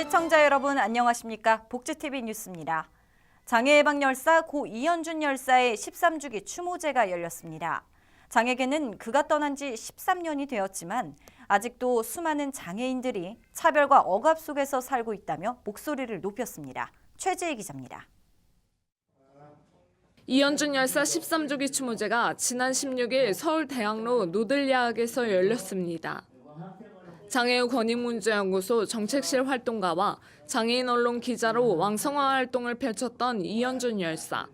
시청자 여러분 안녕하십니까? 복지TV 뉴스입니다. 장애예방열사 고 이현준 열사의 13주기 추모제가 열렸습니다. 장에게는 그가 떠난 지 13년이 되었지만 아직도 수많은 장애인들이 차별과 억압 속에서 살고 있다며 목소리를 높였습니다. 최지혜 기자입니다. 이현준 열사 13주기 추모제가 지난 16일 서울대학로 노들야학에서 열렸습니다. 장애우 권익문제연구소 정책실 활동가와 장애인 언론 기자로 왕성한 활동을 펼쳤던 이현준 열사.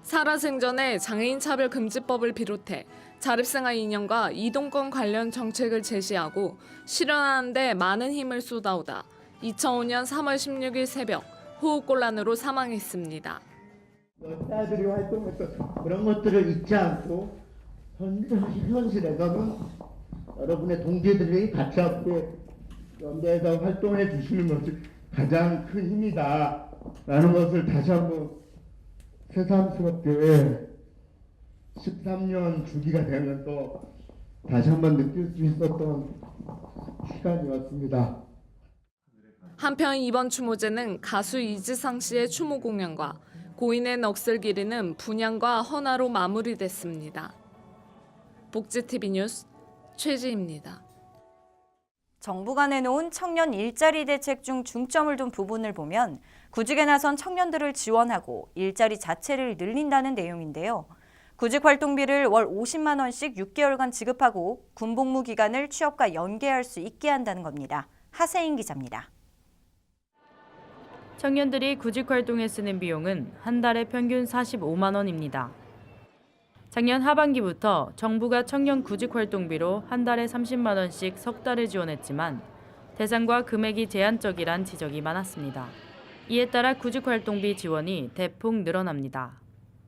살아생전에 장애인 차별 금지법을 비롯해 자립생활 이념과 이동권 관련 정책을 제시하고 실현하는 데 많은 힘을 쏟아오다 2005년 3월 16일 새벽 호흡곤란으로 사망했습니다. 열사들이 활동했던 그런 것들을 잊지 않고 현실에서는 여러분의 동지들이 같이 함께 연대에서 활동해 주시는 것이 가장 큰 힘이다 라는 것을 다시 한번 새삼스럽게 13년 주기가 되면서 다시 한번 느낄 수 있었던 시간이었습니다. 한편 이번 추모제는 가수 이지상 씨의 추모 공연과 고인의 넋을 기리는 분향과 헌화로 마무리됐습니다. 복지TV 뉴스 최지입니다. 정부가 내놓은 청년 일자리 대책 중 중점을 둔 부분을 보면 구직에 나선 청년들을 지원하고 일자리 자체를 늘린다는 내용인데요. 구직 활동비를 월 50만 원씩 6개월간 지급하고 군복무 기간을 취업과 연계할 수 있게 한다는 겁니다. 하세인 기자입니다. 청년들이 구직 활동에 쓰는 비용은 한 달에 평균 45만 원입니다. 작년 하반기부터 정부가 청년 구직 활동비로 한 달에 30만 원씩 석 달을 지원했지만 대상과 금액이 제한적이란 지적이 많았습니다. 이에 따라 구직 활동비 지원이 대폭 늘어납니다.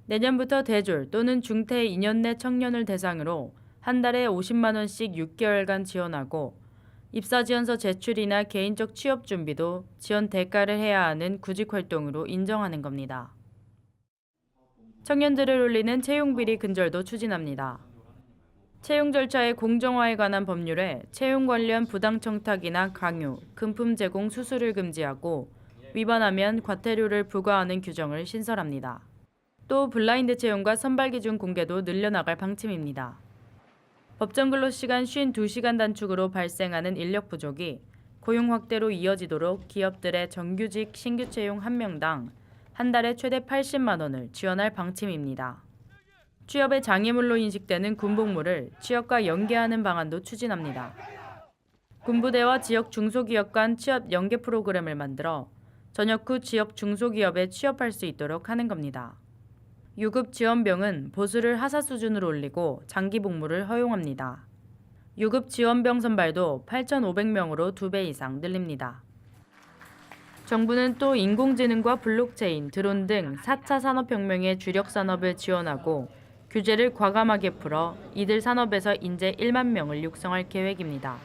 내년부터 대졸 또는 중퇴 2년 내 청년을 대상으로 한 달에 50만 원씩 6개월간 지원하고 입사 지원서 제출이나 개인적 취업 준비도 지원 대가를 해야 하는 구직 활동으로 인정하는 겁니다. 청년들을 올리는 채용비리 근절도 추진합니다. 채용 절차의 공정화에 관한 법률에 채용 관련 부당 청탁이나 강요, 금품 제공 수수를 금지하고 위반하면 과태료를 부과하는 규정을 신설합니다. 또 블라인드 채용과 선발 기준 공개도 늘려나갈 방침입니다. 법정 근로시간 52시간 단축으로 발생하는 인력 부족이 고용 확대로 이어지도록 기업들의 정규직 신규 채용 1명당 한 달에 최대 80만 원을 지원할 방침입니다. 취업의 장애물로 인식되는 군복무를 취업과 연계하는 방안도 추진합니다. 군부대와 지역 중소기업 간 취업 연계 프로그램을 만들어 전역 후 지역 중소기업에 취업할 수 있도록 하는 겁니다. 유급 지원병은 보수를 하사 수준으로 올리고 장기 복무를 허용합니다. 유급 지원병 선발도 8,500명으로 2배 이상 늘립니다. 정부는 또 인공지능과 블록체인, 드론 등 4차 산업혁명의 주력 산업을 지원하고 규제를 과감하게 풀어 이들 산업에서 인재 1만 명을 육성할 계획입니다.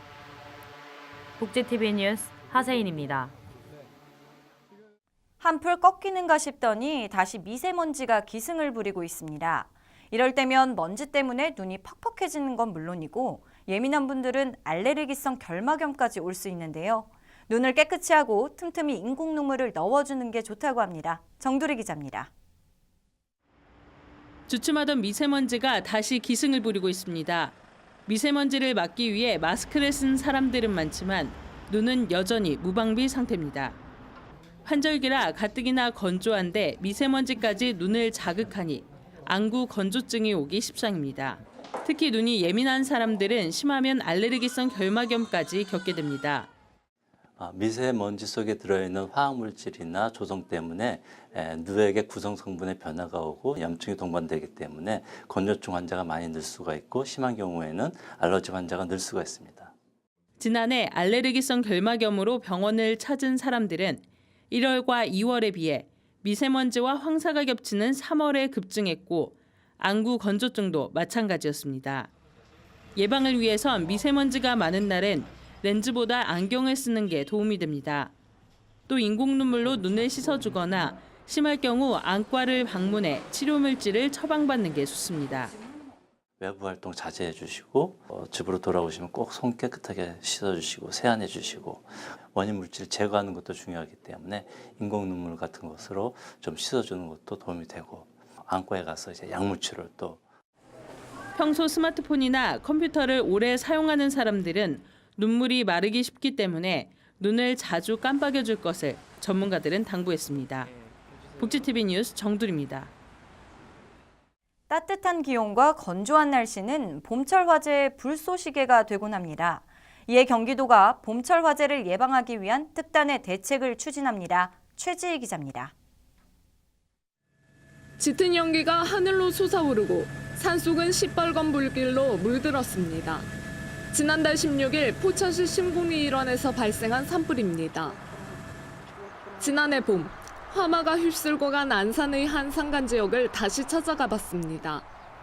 복지TV 뉴스 하세인입니다. 한풀 꺾이는가 싶더니 다시 미세먼지가 기승을 부리고 있습니다. 이럴 때면 먼지 때문에 눈이 퍽퍽해지는 건 물론이고 예민한 분들은 알레르기성 결막염까지 올 수 있는데요. 눈을 깨끗이 하고 틈틈이 인공 눈물을 넣어주는 게 좋다고 합니다. 정두리 기자입니다. 주춤하던 미세먼지가 다시 기승을 부리고 있습니다. 미세먼지를 막기 위해 마스크를 쓴 사람들은 많지만 눈은 여전히 무방비 상태입니다. 환절기라 가뜩이나 건조한데 미세먼지까지 눈을 자극하니 안구 건조증이 오기 십상입니다. 특히 눈이 예민한 사람들은 심하면 알레르기성 결막염까지 겪게 됩니다. 미세먼지 속에 들어있는 화학물질이나 조성 때문에 누에게 구성 성분의 변화가 오고 염증이 동반되기 때문에 건조증 환자가 많이 늘 수가 있고 심한 경우에는 알러지 환자가 늘 수가 있습니다. 지난해 알레르기성 결막염으로 병원을 찾은 사람들은 1월과 2월에 비해 미세먼지와 황사가 겹치는 3월에 급증했고 안구 건조증도 마찬가지였습니다. 예방을 위해선 미세먼지가 많은 날엔 렌즈보다 안경을 쓰는 게 도움이 됩니다. 또 인공눈물로 눈을 씻어주거나 심할 경우 안과를 방문해 치료물질을 처방받는 게 좋습니다. 외부 활동 자제해 주시고 집으로 돌아오시면 꼭 손 깨끗하게 씻어 주시고 세안해 주시고 원인 물질 제거하는 것도 중요하기 때문에 인공 눈물 같은 것으로 좀 씻어 주는 것도 도움이 되고 안과에 가서 이제 약물 치료를 또 평소 스마트폰이나 컴퓨터를 오래 사용하는 사람들은 눈물이 마르기 쉽기 때문에 눈을 자주 깜빡여줄 것을 전문가들은 당부했습니다. 복지TV 뉴스 정두리입니다. 따뜻한 기온과 건조한 날씨는 봄철 화재의 불쏘시개가 되곤 합니다. 이에 경기도가 봄철 화재를 예방하기 위한 특단의 대책을 추진합니다. 최지희 기자입니다. 짙은 연기가 하늘로 솟아오르고 산속은 시뻘건 불길로 물들었습니다. 지난달 16일 포천시 심궁리 일원에서 발생한 산불입니다. 지난해 봄 화마가 휩쓸고 간 안산의 한 산간 지역을 다시 찾아가 봤습니다.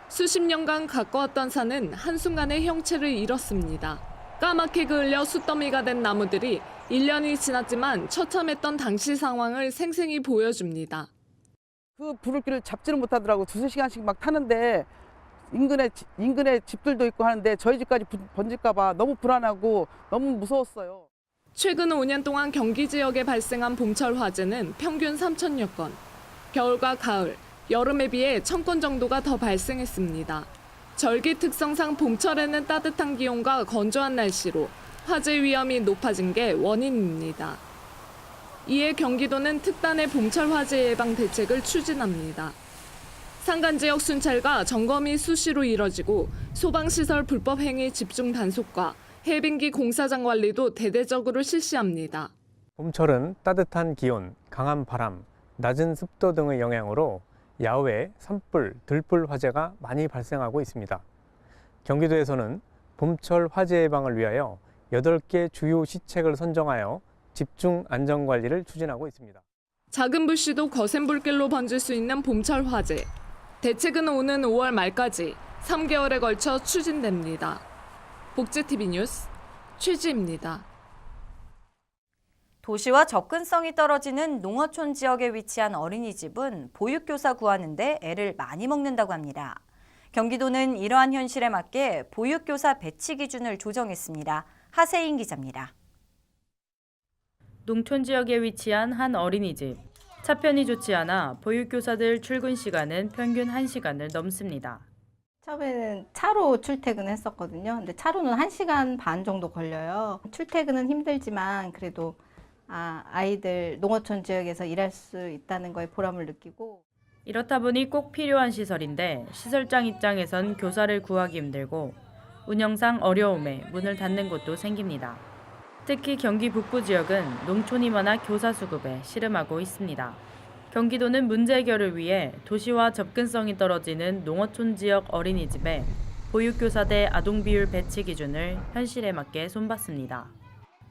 수십 년간 가까웠던 산은 한순간에 형체를 잃었습니다. 까맣게 그을려 숯더미가 된 나무들이 1년이 지났지만 처참했던 당시 상황을 생생히 보여줍니다. 그 불길을 잡지를 못하더라고. 2~3시간씩 막 타는데 인근에 집들도 있고 하는데 저희 집까지 번질까 봐 너무 불안하고 너무 무서웠어요. 최근 5년 동안 경기 지역에 발생한 봄철 화재는 평균 3,000여 건. 겨울과 가을, 여름에 비해 1,000건 정도가 더 발생했습니다. 절기 특성상 봄철에는 따뜻한 기온과 건조한 날씨로 화재 위험이 높아진 게 원인입니다. 이에 경기도는 특단의 봄철 화재 예방 대책을 추진합니다. 산간 지역 순찰과 점검이 수시로 이뤄지고 소방시설 불법 행위 집중 단속과 해빙기 공사장 관리도 대대적으로 실시합니다. 봄철은 따뜻한 기온, 강한 바람, 낮은 습도 등의 영향으로 야외 산불, 들불 화재가 많이 발생하고 있습니다. 경기도에서는 봄철 화재 예방을 위하여 8개 주요 시책을 선정하여 집중 안전관리를 추진하고 있습니다. 작은 불씨도 거센 불길로 번질 수 있는 봄철 화재. 대책은 오는 5월 말까지 3개월에 걸쳐 추진됩니다. 복지TV 뉴스 최지입니다. 도시와 접근성이 떨어지는 농어촌 지역에 위치한 어린이집은 보육교사 구하는데 애를 많이 먹는다고 합니다. 경기도는 이러한 현실에 맞게 보육교사 배치 기준을 조정했습니다. 하세인 기자입니다. 농촌 지역에 위치한 한 어린이집. 차편이 좋지 않아 보육교사들 출근 시간은 평균 1시간을 넘습니다. 처음에는 차로 출퇴근했었거든요. 근데 차로는 1시간 반 정도 걸려요. 출퇴근은 힘들지만 그래도 아이들 농어촌 지역에서 일할 수 있다는 거에 보람을 느끼고. 이렇다 보니 꼭 필요한 시설인데 시설장 입장에선 교사를 구하기 힘들고 운영상 어려움에 문을 닫는 곳도 생깁니다. 특히 경기 북부 지역은 농촌이 많아 교사 수급에 씨름하고 있습니다. 경기도는 문제 해결을 위해 도시와 접근성이 떨어지는 농어촌 지역 어린이집에 보육교사 대 아동 비율 배치 기준을 현실에 맞게 손봤습니다.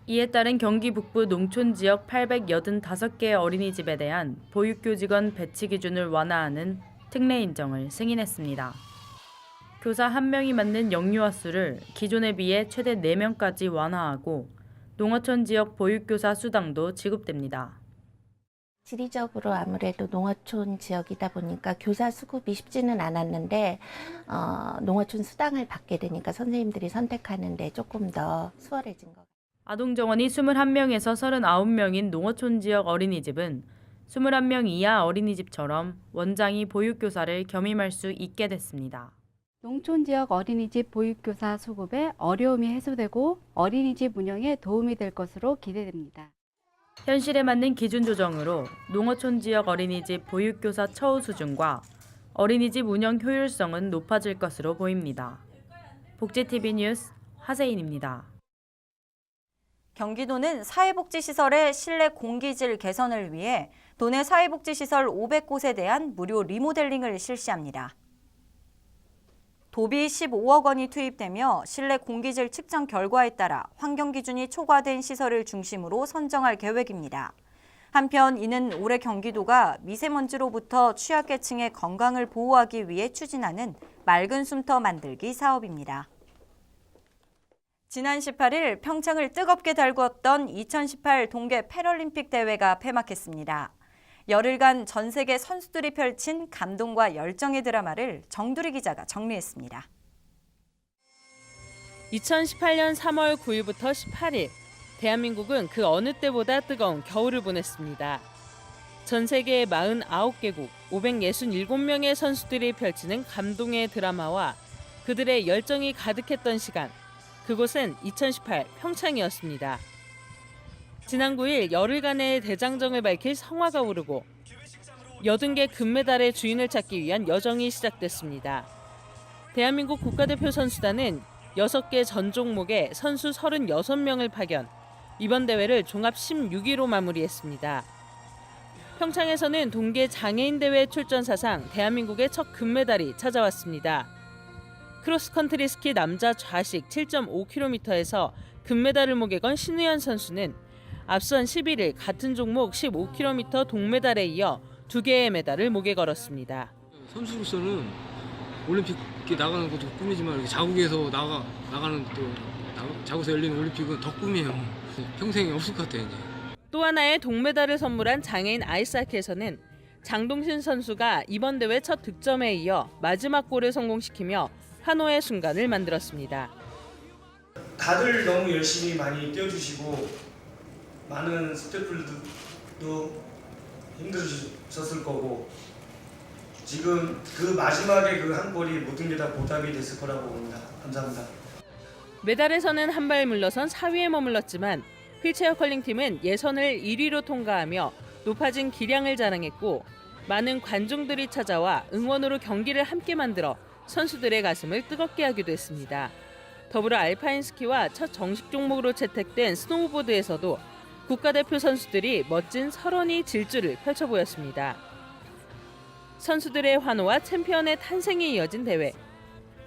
이에 따른 경기 북부 농촌 지역 885개 어린이집에 대한 보육교직원 배치 기준을 완화하는 특례 인정을 승인했습니다. 교사 1명이 맡는 영유아 수를 기존에 비해 최대 4명까지 완화하고 농어촌 지역 보육교사 수당도 지급됩니다. 지리적으로 아무래도 농어촌 지역이다 보니까 교사 수급이 쉽지는 않았는데 농어촌 수당을 받게 되니까 선생님들이 선택하는데 조금 더 수월해진 것 같아요. 아동 정원이 21명에서 39명인 농어촌 지역 어린이집은 21명 이하 어린이집처럼 원장이 보육교사를 겸임할 수 있게 됐습니다. 농촌 지역 어린이집 보육교사 수급에 어려움이 해소되고 어린이집 운영에 도움이 될 것으로 기대됩니다. 현실에 맞는 기준 조정으로 농어촌 지역 어린이집 보육교사 처우 수준과 어린이집 운영 효율성은 높아질 것으로 보입니다. 복지TV 뉴스 하세인입니다. 경기도는 사회복지시설의 실내 공기질 개선을 위해 도내 사회복지시설 500곳에 대한 무료 리모델링을 실시합니다. 도비 15억 원이 투입되며 실내 공기질 측정 결과에 따라 환경 기준이 초과된 시설을 중심으로 선정할 계획입니다. 한편 이는 올해 경기도가 미세먼지로부터 취약계층의 건강을 보호하기 위해 추진하는 맑은 쉼터 만들기 사업입니다. 지난 18일 평창을 뜨겁게 달구었던 2018 동계 패럴림픽 대회가 폐막했습니다. 열흘간 전 세계 선수들이 펼친 감동과 열정의 드라마를 정두리 기자가 정리했습니다. 2018년 3월 9일부터 18일, 대한민국은 그 어느 때보다 뜨거운 겨울을 보냈습니다. 전 세계 49개국 567명의 선수들이 펼치는 감동의 드라마와 그들의 열정이 가득했던 시간, 그곳은 2018 평창이었습니다. 지난 9일 열흘간의 대장정을 밝힐 성화가 오르고 80개 금메달의 주인을 찾기 위한 여정이 시작됐습니다. 대한민국 국가대표 선수단은 6개 전 종목에 선수 36명을 파견, 이번 대회를 종합 16위로 마무리했습니다. 평창에서는 동계 장애인 대회 출전 사상 대한민국의 첫 금메달이 찾아왔습니다. 크로스컨트리 스키 남자 좌식 7.5km에서 금메달을 목에 건 신우현 선수는 앞선 11일 같은 종목 15km 동메달에 이어 2개의 메달을 목에 걸었습니다. 선수로서는 올림픽에 나가는 것도 꿈이지만 이렇게 자국에서 나가는 자국에서 열리는 올림픽은 더 꿈이에요. 평생에 없을 것 같아요. 이제. 또 하나의 동메달을 선물한 장애인 아이스하키에서는 장동신 선수가 이번 대회 첫 득점에 이어 마지막 골을 성공시키며 환호의 순간을 만들었습니다. 다들 너무 열심히 많이 뛰어주시고 많은 스태프들도 힘드셨을 거고 지금 그 마지막에 그 한 골이 모든 게 다 보답이 됐을 거라고 봅니다. 감사합니다. 메달에서는 한 발 물러선 4위에 머물렀지만 휠체어 컬링팀은 예선을 1위로 통과하며 높아진 기량을 자랑했고 많은 관중들이 찾아와 응원으로 경기를 함께 만들어 선수들의 가슴을 뜨겁게 하기도 했습니다. 더불어 알파인 스키와 첫 정식 종목으로 채택된 스노우보드에서도 국가대표 선수들이 멋진 설원이 질주를 펼쳐 보였습니다. 선수들의 환호와 챔피언의 탄생이 이어진 대회.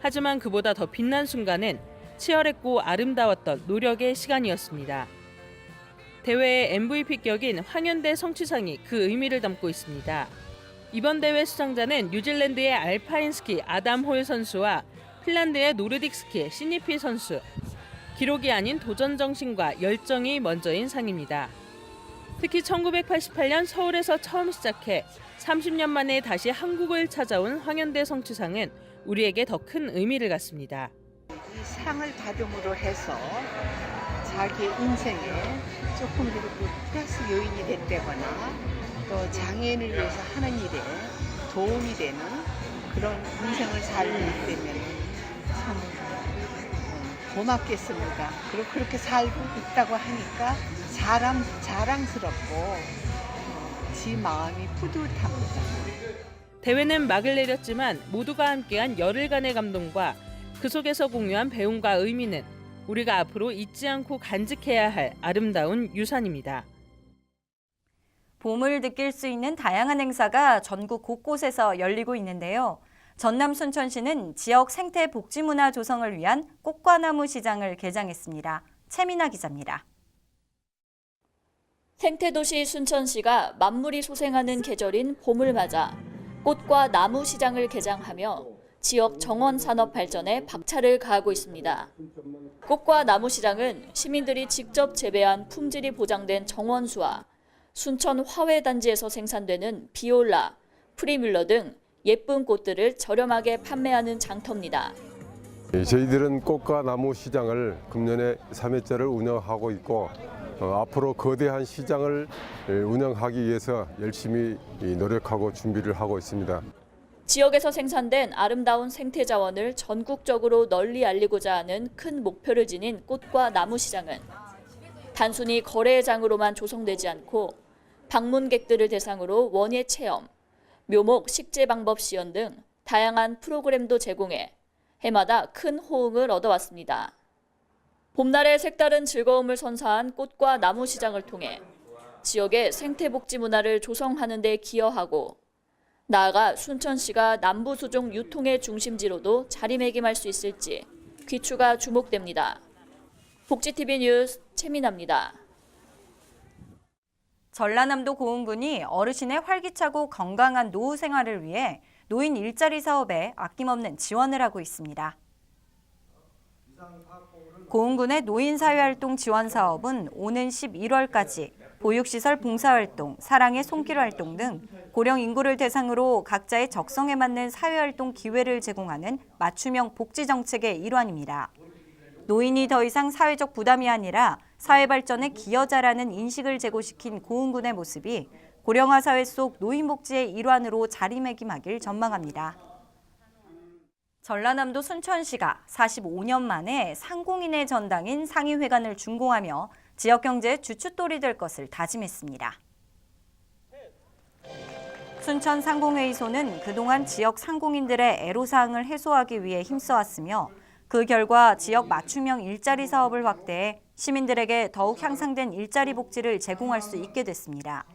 하지만 그보다 더 빛난 순간은 치열했고 아름다웠던 노력의 시간이었습니다. 대회의 MVP 격인 황현대 성취상이 그 의미를 담고 있습니다. 이번 대회 수상자는 뉴질랜드의 알파인 스키 아담 홀 선수와 핀란드의 노르딕 스키 시니피 선수. 기록이 아닌 도전 정신과 열정이 먼저인 상입니다. 특히 1988년 서울에서 처음 시작해 30년 만에 다시 한국을 찾아온 황현대 성취상은 우리에게 더 큰 의미를 갖습니다. 이 상을 받음으로 해서 자기 인생에 조금이라도 플러스 요인이 됐다거나 또 장애인을 위해서 하는 일에 도움이 되는 그런 인생을 살고 있다면 참 고맙겠습니다. 그리고 그렇게 살고 있다고 하니까 자랑스럽고 지 마음이 뿌듯합니다. 대회는 막을 내렸지만 모두가 함께한 열흘간의 감동과 그 속에서 공유한 배움과 의미는 우리가 앞으로 잊지 않고 간직해야 할 아름다운 유산입니다. 봄을 느낄 수 있는 다양한 행사가 전국 곳곳에서 열리고 있는데요. 전남 순천시는 지역 생태 복지 문화 조성을 위한 꽃과 나무 시장을 개장했습니다. 최민아 기자입니다. 생태도시 순천시가 만물이 소생하는 계절인 봄을 맞아 꽃과 나무 시장을 개장하며 지역 정원 산업 발전에 박차를 가하고 있습니다. 꽃과 나무 시장은 시민들이 직접 재배한 품질이 보장된 정원수와 순천 화훼단지에서 생산되는 비올라, 프리뮬러 등 예쁜 꽃들을 저렴하게 판매하는 장터입니다. 저희들은 꽃과 나무 시장을 금년에 3회째를 운영하고 있고 앞으로 거대한 시장을 운영하기 위해서 열심히 노력하고 준비를 하고 있습니다. 지역에서 생산된 아름다운 생태 자원을 전국적으로 널리 알리고자 하는 큰 목표를 지닌 꽃과 나무 시장은 단순히 거래장으로만 조성되지 않고 방문객들을 대상으로 원예 체험, 묘목 식재 방법 시연 등 다양한 프로그램도 제공해 해마다 큰 호응을 얻어왔습니다. 봄날의 색다른 즐거움을 선사한 꽃과 나무 시장을 통해 지역의 생태복지 문화를 조성하는 데 기여하고 나아가 순천시가 남부수종 유통의 중심지로도 자리매김할 수 있을지 귀추가 주목됩니다. 복지TV 뉴스 최민아입니다. 전라남도 고흥군이 어르신의 활기차고 건강한 노후 생활을 위해 노인 일자리 사업에 아낌없는 지원을 하고 있습니다. 고흥군의 노인사회활동 지원 사업은 오는 11월까지 보육시설 봉사활동, 사랑의 손길 활동 등 고령 인구를 대상으로 각자의 적성에 맞는 사회활동 기회를 제공하는 맞춤형 복지정책의 일환입니다. 노인이 더 이상 사회적 부담이 아니라 사회 발전에 기여자라는 인식을 제고시킨 고흥군의 모습이 고령화 사회 속 노인복지의 일환으로 자리매김하길 전망합니다. 전라남도 순천시가 45년 만에 상공인의 전당인 상의회관을 준공하며 지역 경제의 주춧돌이 될 것을 다짐했습니다. 순천 상공회의소는 그동안 지역 상공인들의 애로사항을 해소하기 위해 힘써왔으며 그 결과 지역 맞춤형 일자리 사업을 확대해 시민들에게 더욱 향상된 일자리 복지를 제공할 수 있게 됐습니다.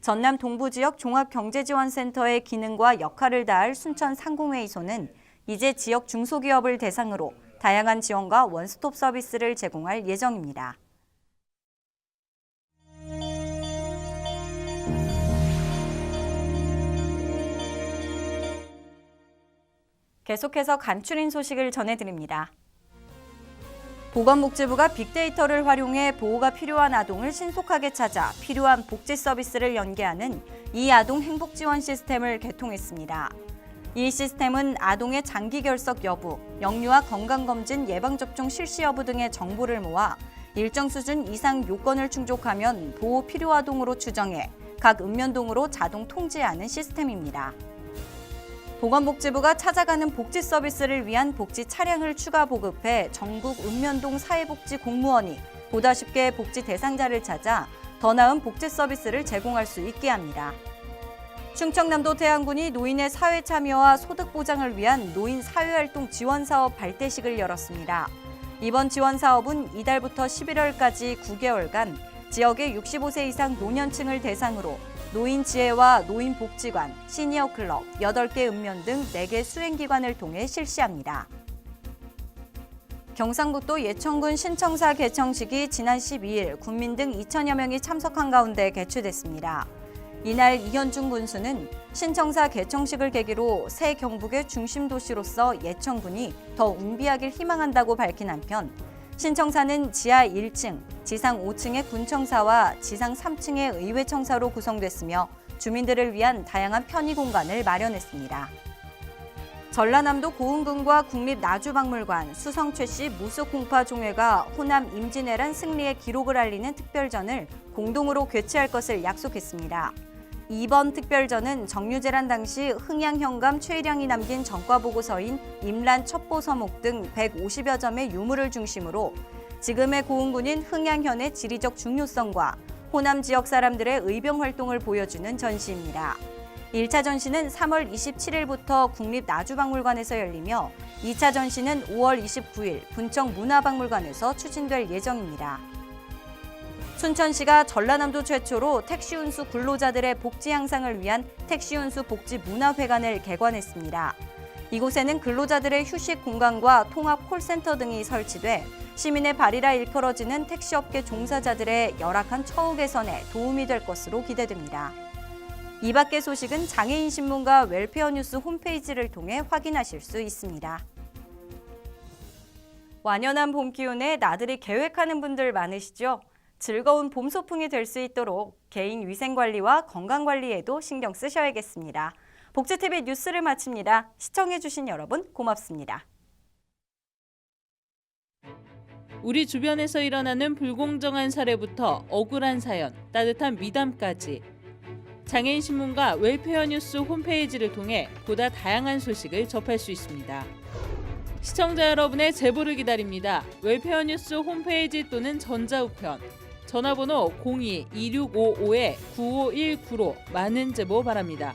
전남 동부지역 종합경제지원센터의 기능과 역할을 다할 순천 상공회의소는 이제 지역 중소기업을 대상으로 다양한 지원과 원스톱 서비스를 제공할 예정입니다. 계속해서 간추린 소식을 전해드립니다. 보건복지부가 빅데이터를 활용해 보호가 필요한 아동을 신속하게 찾아 필요한 복지 서비스를 연계하는 이 아동 행복 지원 시스템을 개통했습니다. 이 시스템은 아동의 장기 결석 여부, 영유아 건강검진 예방접종 실시 여부 등의 정보를 모아 일정 수준 이상 요건을 충족하면 보호 필요 아동으로 추정해 각 읍면동으로 자동 통지하는 시스템입니다. 보건복지부가 찾아가는 복지 서비스를 위한 복지 차량을 추가 보급해 전국 읍면동 사회복지 공무원이 보다 쉽게 복지 대상자를 찾아 더 나은 복지 서비스를 제공할 수 있게 합니다. 충청남도 태안군이 노인의 사회 참여와 소득 보장을 위한 노인 사회활동 지원사업 발대식을 열었습니다. 이번 지원사업은 이달부터 11월까지 9개월간 지역의 65세 이상 노년층을 대상으로 노인 지회와 노인 복지관, 시니어 클럽, 8개 읍면 등 4개 수행기관을 통해 실시합니다. 경상북도 예천군 신청사 개청식이 지난 12일 군민 등 2천여 명이 참석한 가운데 개최됐습니다. 이날 이현중 군수는 신청사 개청식을 계기로 새 경북의 중심 도시로서 예천군이 더 웅비하길 희망한다고 밝힌 한편 신청사는 지하 1층, 지상 5층의 군청사와 지상 3층의 의회청사로 구성됐으며 주민들을 위한 다양한 편의 공간을 마련했습니다. 전라남도 고흥군과 국립나주박물관, 수성 최씨 무속공파 종회가 호남 임진왜란 승리의 기록을 알리는 특별전을 공동으로 개최할 것을 약속했습니다. 이번 특별전은 정유재란 당시 흥양 현감 최일량이 남긴 전과 보고서인 임란 첩보 서목 등 150여 점의 유물을 중심으로 지금의 고흥군인 흥양현의 지리적 중요성과 호남 지역 사람들의 의병 활동을 보여주는 전시입니다. 1차 전시는 3월 27일부터 국립나주박물관에서 열리며 2차 전시는 5월 29일 분청문화박물관에서 추진될 예정입니다. 순천시가 전라남도 최초로 택시운수 근로자들의 복지 향상을 위한 택시운수 복지문화회관을 개관했습니다. 이곳에는 근로자들의 휴식 공간과 통합 콜센터 등이 설치돼 시민의 발이라 일컬어지는 택시업계 종사자들의 열악한 처우 개선에 도움이 될 것으로 기대됩니다. 이 밖의 소식은 장애인 신문과 웰페어 뉴스 홈페이지를 통해 확인하실 수 있습니다. 완연한 봄 기운에 나들이 계획하는 분들 많으시죠? 즐거운 봄 소풍이 될 수 있도록 개인 위생 관리와 건강 관리에도 신경 쓰셔야겠습니다. 복지TV 뉴스를 마칩니다. 시청해주신 여러분 고맙습니다. 우리 주변에서 일어나는 불공정한 사례부터 억울한 사연, 따뜻한 미담까지 장애인 신문과 웰페어 뉴스 홈페이지를 통해 보다 다양한 소식을 접할 수 있습니다. 시청자 여러분의 제보를 기다립니다. 웰페어 뉴스 홈페이지 또는 전자우편, 전화번호 02-2655-9519로 많은 제보 바랍니다.